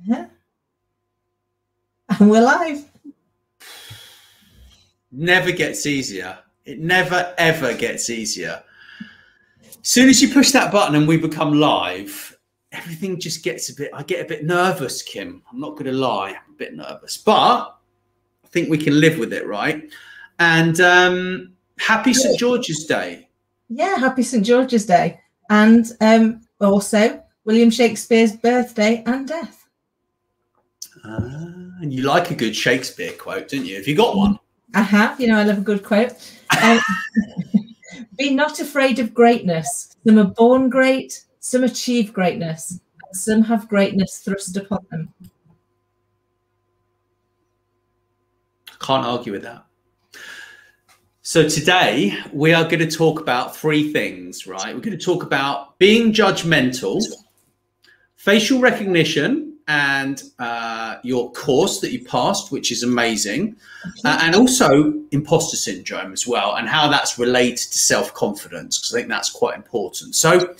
Yeah. And we're live. Never gets easier. It never, ever gets easier. As soon as you push that button and we become live, everything just gets I get a bit nervous, Kim. I'm not going to lie, I'm a bit nervous, but I think we can live with it, right? And happy St. George's Day. Yeah, happy St. George's Day. And also William Shakespeare's birthday and death. And you like a good Shakespeare quote, don't you? Have you got one? I have. You know, I love a good quote. Be not afraid of greatness. Some are born great, some achieve greatness, and some have greatness thrust upon them. Can't argue with that. So today we are going to talk about three things, right? We're going to talk about being judgmental, facial recognition, and your course that you passed, which is amazing, and also imposter syndrome as well, and how that's related to self-confidence, because I think that's quite important. So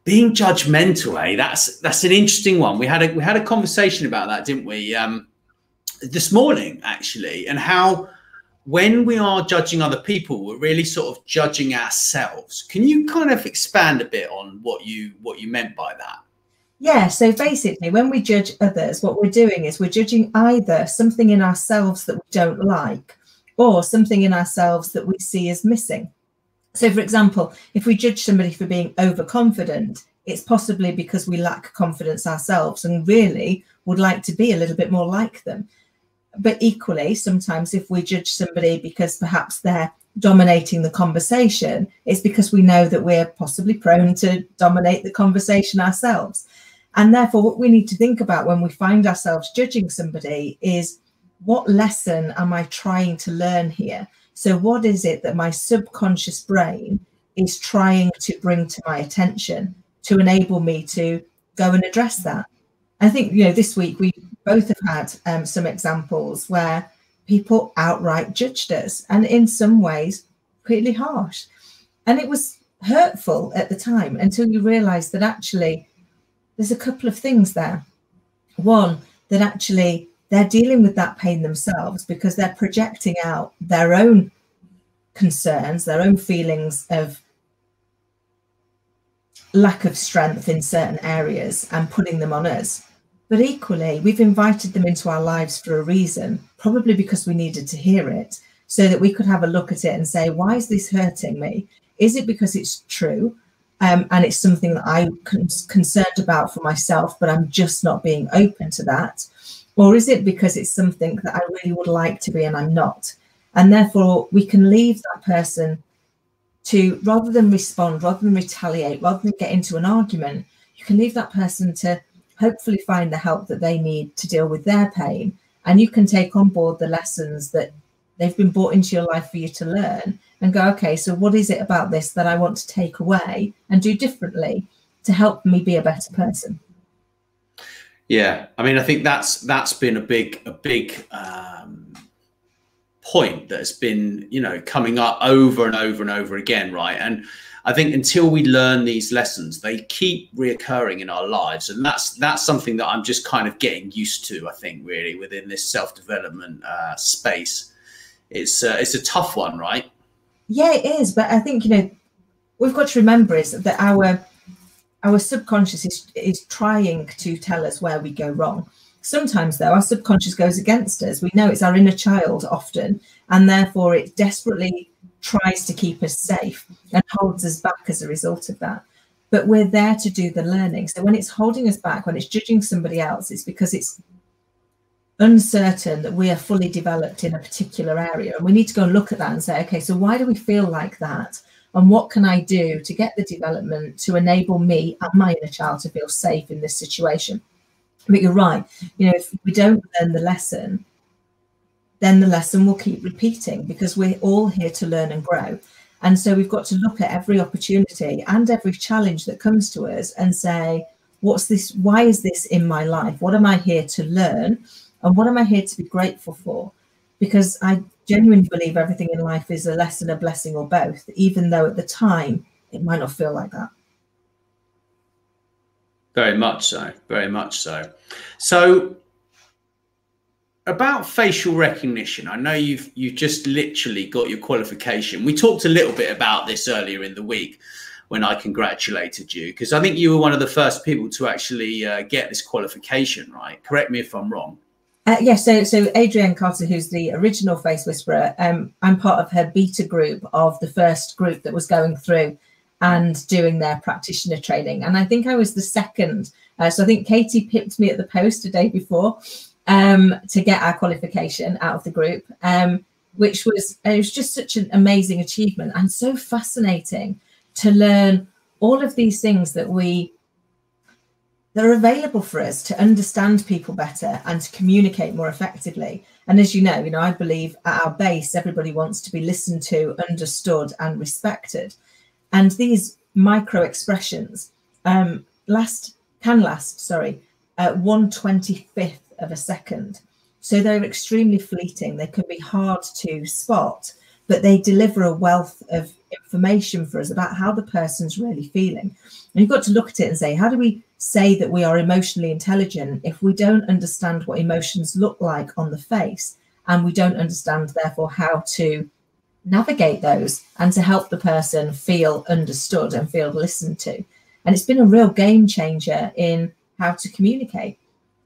being judgmental, that's an interesting one. We had a conversation about that, didn't we, this morning actually, and how when we are judging other people, we're really sort of judging ourselves. Can you kind of expand a bit on what you meant by that? Yeah, so basically when we judge others, what we're doing is we're judging either something in ourselves that we don't like or something in ourselves that we see as missing. So for example, if we judge somebody for being overconfident, it's possibly because we lack confidence ourselves and really would like to be a little bit more like them. But equally, sometimes if we judge somebody because perhaps they're dominating the conversation, it's because we know that we're possibly prone to dominate the conversation ourselves. And therefore, what we need to think about when we find ourselves judging somebody is, what lesson am I trying to learn here? So what is it that my subconscious brain is trying to bring to my attention to enable me to go and address that? I think, you know, this week we both have had some examples where people outright judged us, and in some ways pretty harsh. And it was hurtful at the time until you realize that actually there's a couple of things there. One, that actually they're dealing with that pain themselves because they're projecting out their own concerns, their own feelings of lack of strength in certain areas and putting them on us. But equally, we've invited them into our lives for a reason, probably because we needed to hear it, so that we could have a look at it and say, why is this hurting me? Is it because it's true? And it's something that I'm concerned about for myself, but I'm just not being open to that? Or is it because it's something that I really would like to be and I'm not? And therefore, we can leave that person to, rather than respond, rather than retaliate, rather than get into an argument, you can leave that person to hopefully find the help that they need to deal with their pain. And you can take on board the lessons that they've been brought into your life for you to learn and go, okay, so what is it about this that I want to take away and do differently to help me be a better person? Yeah, I mean, I think that's been a big point that has been, you know, coming up over and over and over again, right? And I think until we learn these lessons, they keep reoccurring in our lives, and that's something that I'm just kind of getting used to. I think really within this self-development space, it's a tough one, right? Yeah, it is. But I think, you know, we've got to remember is that our subconscious is trying to tell us where we go wrong. Sometimes, though, our subconscious goes against us. We know it's our inner child often, and therefore it desperately tries to keep us safe and holds us back as a result of that. But we're there to do the learning. So when it's holding us back, when it's judging somebody else, it's because it's uncertain that we are fully developed in a particular area. And we need to go and look at that and say, okay, so why do we feel like that? And what can I do to get the development to enable me and my inner child to feel safe in this situation? But you're right. You know, if we don't learn the lesson, then the lesson will keep repeating, because we're all here to learn and grow. And so we've got to look at every opportunity and every challenge that comes to us and say, what's this? Why is this in my life? What am I here to learn? And what am I here to be grateful for? Because I genuinely believe everything in life is a lesson, a blessing, or both, even though at the time it might not feel like that. Very much so. Very much so. So about facial recognition, I know you've just literally got your qualification. We talked a little bit about this earlier in the week when I congratulated you, because I think you were one of the first people to actually get this qualification, right? Correct me if I'm wrong. Yes, so Adrienne Carter, who's the original Face Whisperer, I'm part of her beta group of the first group that was going through and doing their practitioner training. And I think I was the second. So I think Katie pipped me at the post the day before to get our qualification out of the group, which was, it was just such an amazing achievement and so fascinating to learn all of these things that are available for us to understand people better and to communicate more effectively. And as you know, I believe at our base, everybody wants to be listened to, understood and respected. And these micro expressions can last 1/25th of a second. So they're extremely fleeting. They can be hard to spot, but they deliver a wealth of information for us about how the person's really feeling. And you've got to look at it and say, how do we say that we are emotionally intelligent if we don't understand what emotions look like on the face, and we don't understand, therefore, how to navigate those and to help the person feel understood and feel listened to? And it's been a real game changer in how to communicate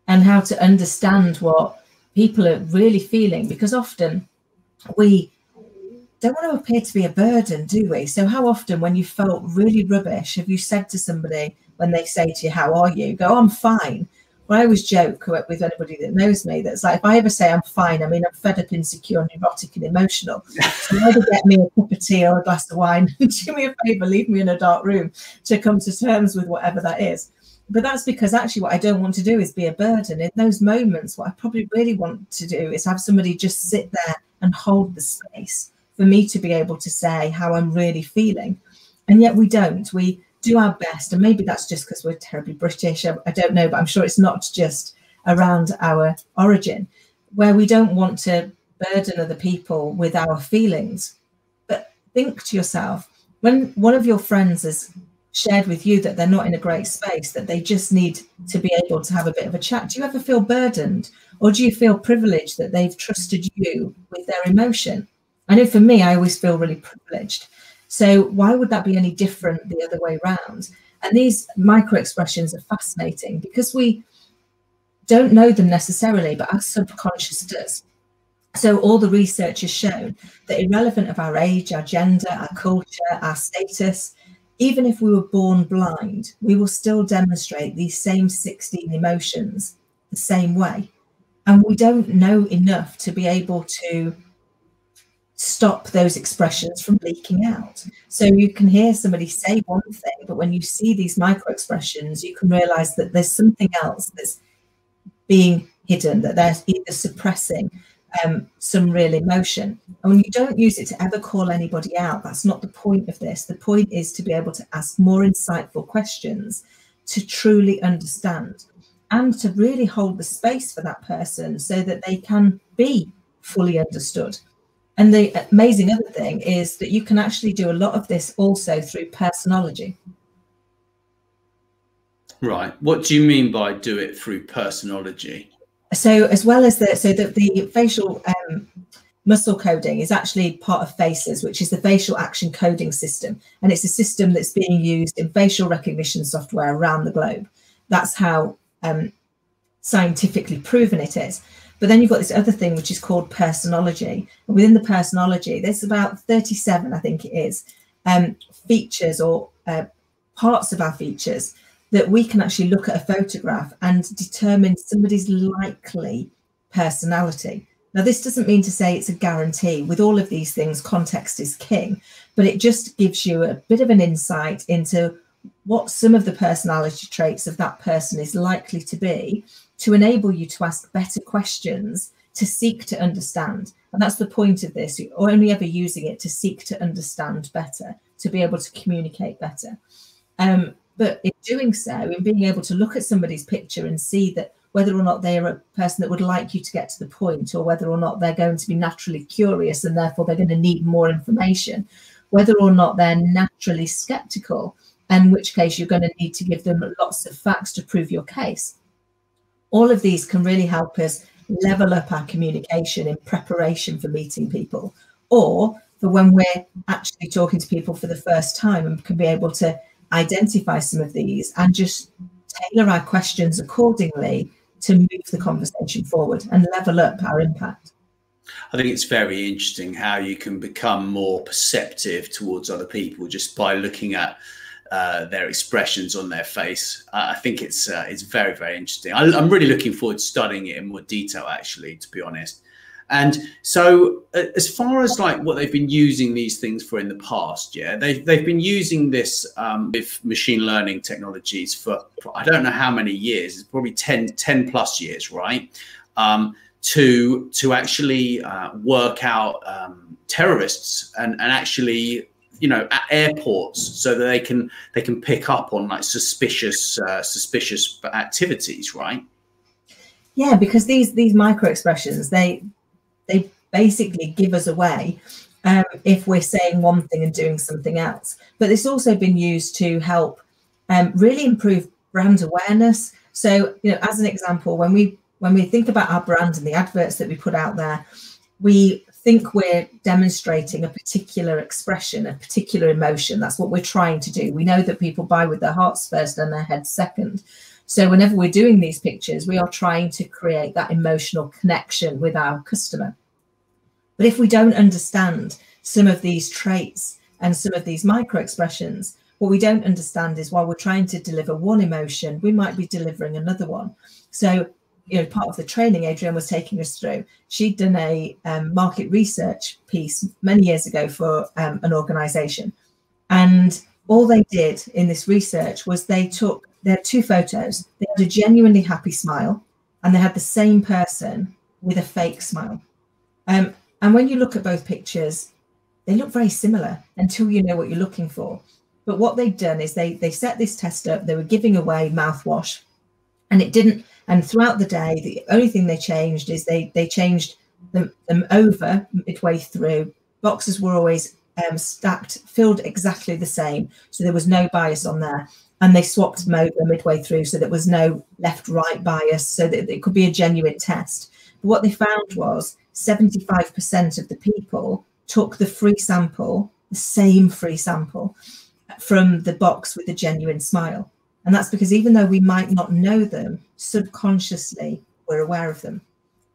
and how to understand what people are really feeling, because often we don't want to appear to be a burden, do we? So how often when you felt really rubbish have you said to somebody, when they say to you, how are you? Go, oh, I'm fine. Well, I always joke with anybody that knows me that's like, if I ever say I'm fine, I mean, I'm fed up, insecure, neurotic and emotional. So either get me a cup of tea or a glass of wine, do me a favour, leave me in a dark room to come to terms with whatever that is. But that's because actually what I don't want to do is be a burden. In those moments, what I probably really want to do is have somebody just sit there and hold the space for me to be able to say how I'm really feeling. And yet we don't. We do our best, and maybe that's just because we're terribly British, I don't know, but I'm sure it's not just around our origin, where we don't want to burden other people with our feelings. But think to yourself, when one of your friends has shared with you that they're not in a great space, that they just need to be able to have a bit of a chat, do you ever feel burdened, or do you feel privileged that they've trusted you with their emotion? I know for me, I always feel really privileged. So why would that be any different the other way around? And these micro expressions are fascinating because we don't know them necessarily, but our subconscious does. So all the research has shown that irrelevant of our age, our gender, our culture, our status, even if we were born blind, we will still demonstrate these same 16 emotions the same way. And we don't know enough to be able to stop those expressions from leaking out. So you can hear somebody say one thing, but when you see these micro expressions, you can realize that there's something else that's being hidden, that they're either suppressing some real emotion. And when you don't use it to ever call anybody out, that's not the point of this. The point is to be able to ask more insightful questions, to truly understand and to really hold the space for that person so that they can be fully understood. And the amazing other thing is that you can actually do a lot of this also through Personology. Right. What do you mean by do it through Personology? So as well as the facial muscle coding is actually part of FACES, which is the facial action coding system. And it's a system that's being used in facial recognition software around the globe. That's how scientifically proven it is. But then you've got this other thing, which is called Personology. And within the Personology, there's about 37, I think it is, features or parts of our features that we can actually look at a photograph and determine somebody's likely personality. Now, this doesn't mean to say it's a guarantee. With all of these things, context is king, but it just gives you a bit of an insight into what some of the personality traits of that person is likely to be, to enable you to ask better questions, to seek to understand. And that's the point of this. You're only ever using it to seek to understand better, to be able to communicate better. But in doing so, in being able to look at somebody's picture and see that whether or not they are a person that would like you to get to the point, or whether or not they're going to be naturally curious and therefore they're going to need more information, whether or not they're naturally skeptical in which case you're going to need to give them lots of facts to prove your case. All of these can really help us level up our communication in preparation for meeting people, or for when we're actually talking to people for the first time, and can be able to identify some of these and just tailor our questions accordingly to move the conversation forward and level up our impact. I think it's very interesting how you can become more perceptive towards other people just by looking at their expressions on their face. I think it's very, very interesting. I'm really looking forward to studying it in more detail, actually, to be honest. And so as far as like what they've been using these things for in the past, yeah, they've been using this with machine learning technologies for I don't know how many years. It's probably 10 plus years, right? To actually work out terrorists and actually, you know, at airports, so that they can pick up on like suspicious activities, right? Yeah, because these micro expressions, they basically give us away if we're saying one thing and doing something else. But it's also been used to help really improve brand awareness. So, you know, as an example, when we think about our brand and the adverts that we put out there, we think we're demonstrating a particular expression, a particular emotion. That's what we're trying to do. We know that people buy with their hearts first and their heads second. So whenever we're doing these pictures, we are trying to create that emotional connection with our customer. But if we don't understand some of these traits and some of these micro expressions, what we don't understand is while we're trying to deliver one emotion, we might be delivering another one. So, you know, part of the training Adrienne was taking us through, she'd done a market research piece many years ago for an organization. And all they did in this research was they had two photos. They had a genuinely happy smile, and they had the same person with a fake smile. And when you look at both pictures, they look very similar until you know what you're looking for. But what they'd done is they set this test up. They were giving away mouthwash, and it didn't. And throughout the day, the only thing they changed is they changed them over midway through. Boxes were always stacked, filled exactly the same, so there was no bias on there. And they swapped them over midway through, so there was no left-right bias, so that it could be a genuine test. But what they found was 75% of the people took the free sample, the same free sample, from the box with a genuine smile. And that's because even though we might not know them, subconsciously we're aware of them.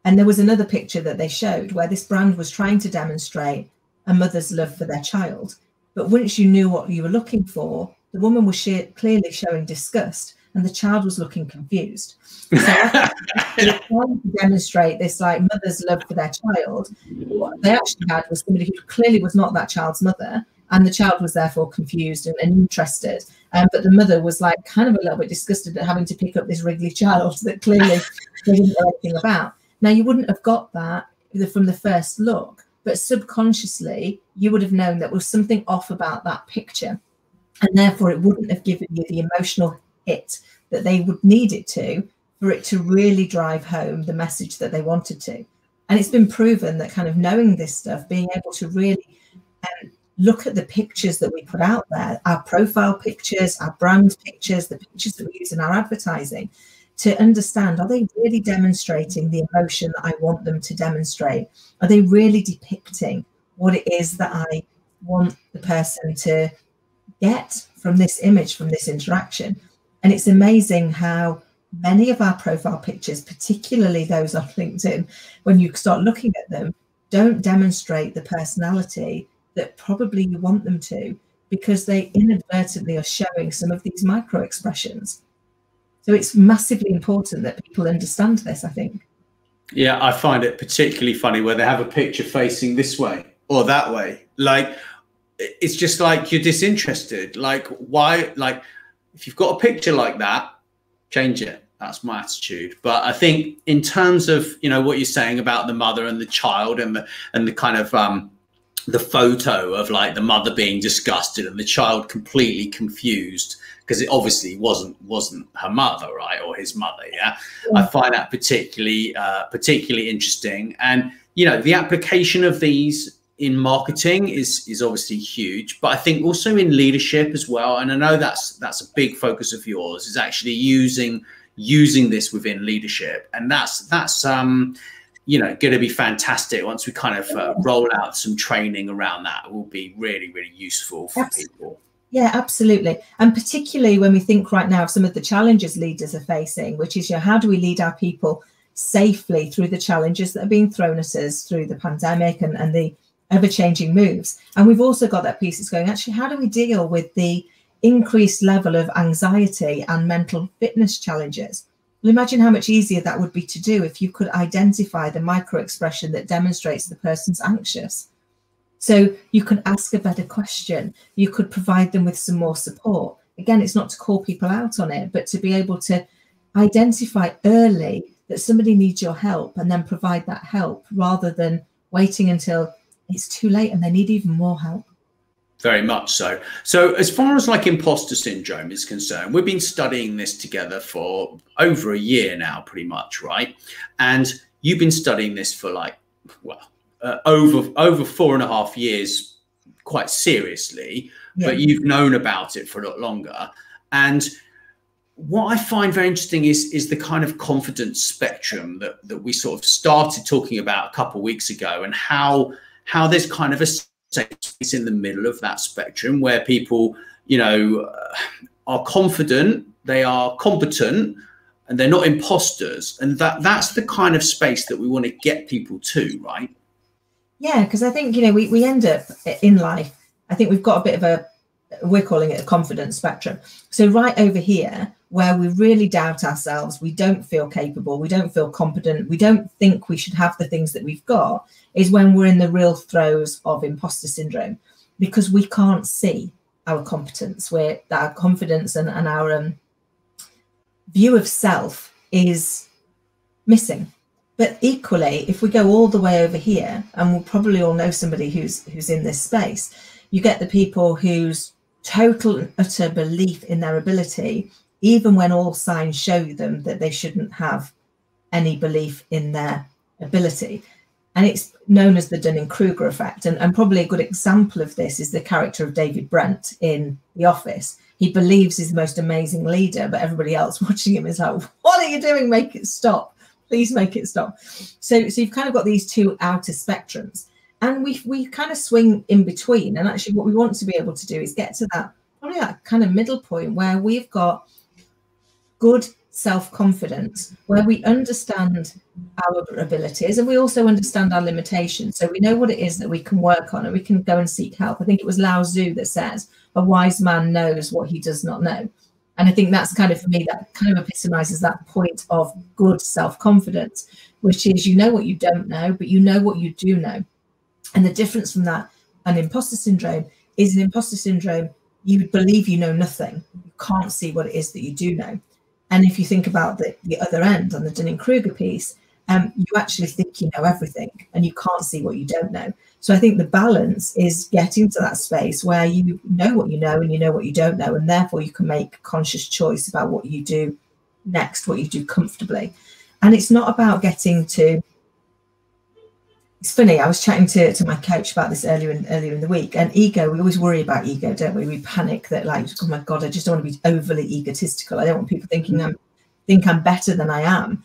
And there was another picture that they showed where this brand was trying to demonstrate a mother's love for their child. But once you knew what you were looking for, the woman was clearly showing disgust and the child was looking confused. So they're trying to demonstrate this like mother's love for their child. What they actually had was somebody who clearly was not that child's mother, and the child was therefore confused and interested. But the mother was like kind of a little bit disgusted at having to pick up this wriggly child that clearly they didn't know anything about. Now, you wouldn't have got that from the first look, but subconsciously you would have known that there was something off about that picture. And therefore it wouldn't have given you the emotional hit that they would need it to, for it to really drive home the message that they wanted to. And it's been proven that kind of knowing this stuff, being able to really look at the pictures that we put out there, our profile pictures, our brand pictures, the pictures that we use in our advertising, to understand, are they really demonstrating the emotion that I want them to demonstrate? Are they really depicting what it is that I want the person to get from this image, from this interaction? And it's amazing how many of our profile pictures, particularly those on LinkedIn, when you start looking at them, don't demonstrate the personality that probably you want them to, because they inadvertently are showing some of these micro expressions. So it's massively important that people understand this, I think. Yeah, I find it particularly funny where they have a picture facing this way or that way. Like, it's just like you're disinterested. Like, why? Like, if you've got a picture like that, change it. That's my attitude. But I think in terms of, you know, what you're saying about the mother and the child and the kind of the photo of like the mother being disgusted and the child completely confused because it obviously wasn't her mother, right, or his mother. Yeah, I find that particularly interesting. And you know, the application of these in marketing is obviously huge, but I think also in leadership as well. And I know that's a big focus of yours, is actually using this within leadership. And that's you know, going to be fantastic once we kind of roll out some training around that. It will be really, really useful for people. Yeah, absolutely. And particularly when we think right now of some of the challenges leaders are facing, which is, you know, how do we lead our people safely through the challenges that are being thrown at us through the pandemic and the ever-changing moves. And we've also got that piece that's going, actually, how do we deal with the increased level of anxiety and mental fitness challenges? Well, imagine how much easier that would be to do if you could identify the micro expression that demonstrates the person's anxious. So you could ask a better question. You could provide them with some more support. Again, it's not to call people out on it, but to be able to identify early that somebody needs your help and then provide that help rather than waiting until it's too late and they need even more help. Very much so. So as far as like imposter syndrome is concerned, we've been studying this together for over a year now, pretty much, right? And you've been studying this for like, well, over 4.5 years, quite seriously, yeah. But you've known about it for a lot longer. And what I find very interesting is the kind of confidence spectrum that we sort of started talking about a couple of weeks ago, and how there's kind of a space in the middle of that spectrum where people, you know, are confident, they are competent, and they're not imposters. And that's the kind of space that we want to get people to, right? Yeah, because I think, you know, we end up in life, I think we've got a bit of we're calling it a confidence spectrum. So right over here, where we really doubt ourselves, we don't feel capable, we don't feel competent, we don't think we should have the things that we've got, is when we're in the real throes of imposter syndrome, because we can't see our competence, where our confidence and our view of self is missing. But equally, if we go all the way over here, and we'll probably all know somebody who's in this space, you get the people whose total and utter belief in their ability, even when all signs show them that they shouldn't have any belief in their ability. And it's known as the Dunning-Kruger effect. And probably a good example of this is the character of David Brent in The Office. He believes he's the most amazing leader, but everybody else watching him is like, what are you doing? Make it stop. Please make it stop. So you've kind of got these two outer spectrums, and we kind of swing in between. And actually what we want to be able to do is get to that, probably that kind of middle point where we've got good self-confidence, where we understand our abilities and we also understand our limitations. So we know what it is that we can work on, and we can go and seek help. I think it was Lao Tzu that says, a wise man knows what he does not know. And I think that's kind of, for me, that kind of epitomizes that point of good self-confidence, which is, you know what you don't know, but you know what you do know. And the difference from that and imposter syndrome is, in imposter syndrome, you believe you know nothing. You can't see what it is that you do know. And if you think about the other end on the Dunning-Kruger piece, you actually think you know everything and you can't see what you don't know. So I think the balance is getting to that space where you know what you know and you know what you don't know, and therefore you can make a conscious choice about what you do next, what you do comfortably. And it's not about getting to, it's funny, I was chatting to my coach about this earlier in the week, and ego, we always worry about ego, don't we? We panic that, like, oh my God, I just don't want to be overly egotistical. I don't want people thinking I'm better than I am,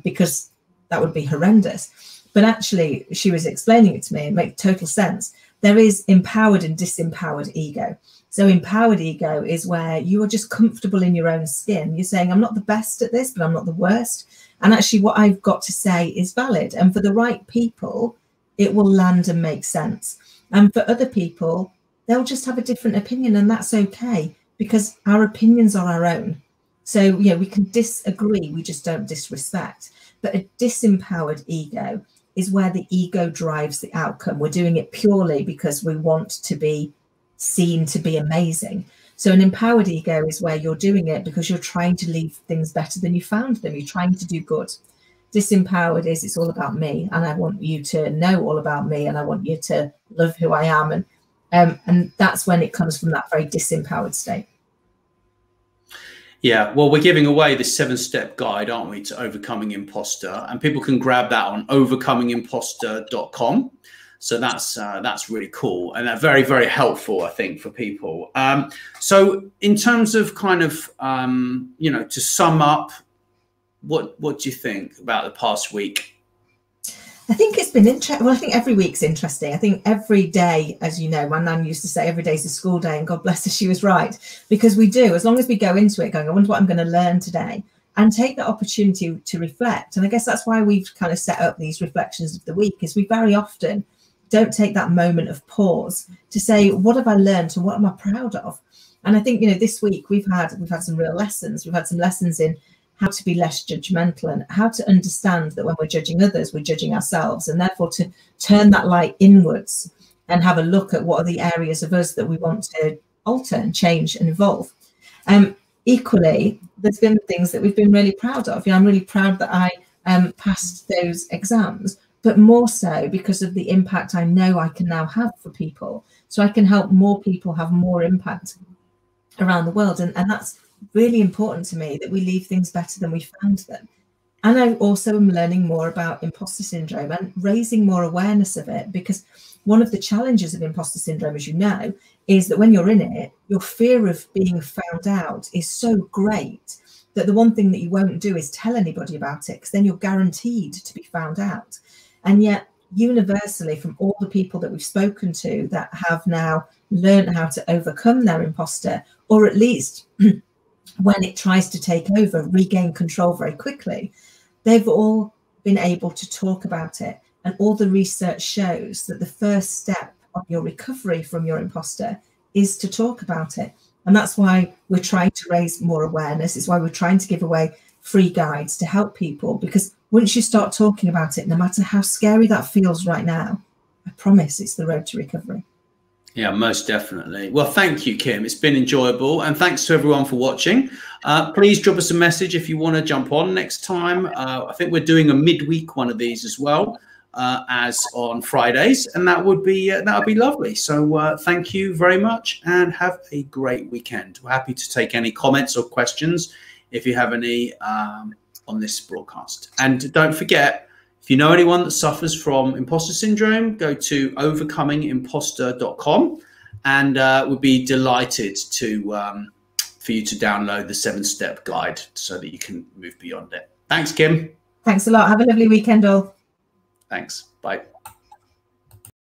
because that would be horrendous. But actually, she was explaining it to me, and it makes total sense. There is empowered and disempowered ego. So empowered ego is where you are just comfortable in your own skin. You're saying, I'm not the best at this, but I'm not the worst. And actually what I've got to say is valid. And for the right people, it will land and make sense. And for other people, they'll just have a different opinion, and that's okay, because our opinions are our own. So, yeah, we can disagree, we just don't disrespect. But a disempowered ego is where the ego drives the outcome. We're doing it purely because we want to be seen to be amazing. So an empowered ego is where you're doing it because you're trying to leave things better than you found them. You're trying to do good. Disempowered is, it's all about me, and I want you to know all about me, and I want you to love who I am. And that's when it comes from that very disempowered state. Yeah, well, we're giving away this 7-step guide, aren't we, to overcoming imposter, and people can grab that on overcomingimposter.com. So that's really cool, and very, very helpful, I think, for people. So in terms of kind of, you know, to sum up, what do you think about the past week? I think it's been interesting. Well, I think every week's interesting. I think every day, as you know, my nan used to say, every day's a school day, and God bless her, she was right. Because we do, as long as we go into it going, I wonder what I'm going to learn today, and take the opportunity to reflect. And I guess that's why we've kind of set up these reflections of the week, is we very often don't take that moment of pause to say, what have I learned and what am I proud of? And I think, you know, this week we've had some real lessons. We've had some lessons in how to be less judgmental and how to understand that when we're judging others, we're judging ourselves, and therefore to turn that light inwards and have a look at what are the areas of us that we want to alter and change and evolve. Equally, there's been things that we've been really proud of. You know, I'm really proud that I passed those exams, but more so because of the impact I know I can now have for people. So I can help more people have more impact around the world. And that's really important to me, that we leave things better than we found them. And I also am learning more about imposter syndrome and raising more awareness of it, because one of the challenges of imposter syndrome, as you know, is that when you're in it, your fear of being found out is so great that the one thing that you won't do is tell anybody about it, because then you're guaranteed to be found out. And yet, universally, from all the people that we've spoken to that have now learned how to overcome their imposter, or at least when it tries to take over, regain control very quickly, they've all been able to talk about it. And all the research shows that the first step of your recovery from your imposter is to talk about it. And that's why we're trying to raise more awareness. It's why we're trying to give away free guides to help people, because once you start talking about it, no matter how scary that feels right now, I promise it's the road to recovery. Yeah, most definitely. Well, thank you, Kim. It's been enjoyable. And thanks to everyone for watching. Please drop us a message if you want to jump on next time. I think we're doing a midweek one of these as well, as on Fridays. And that would be lovely. So thank you very much and have a great weekend. We're happy to take any comments or questions if you have any on this broadcast. And don't forget, if you know anyone that suffers from imposter syndrome, go to overcomingimposter.com, and we'd be delighted to for you to download the 7-step guide so that you can move beyond it. Thanks, Kim. Thanks a lot. Have a lovely weekend all. Thanks. Bye.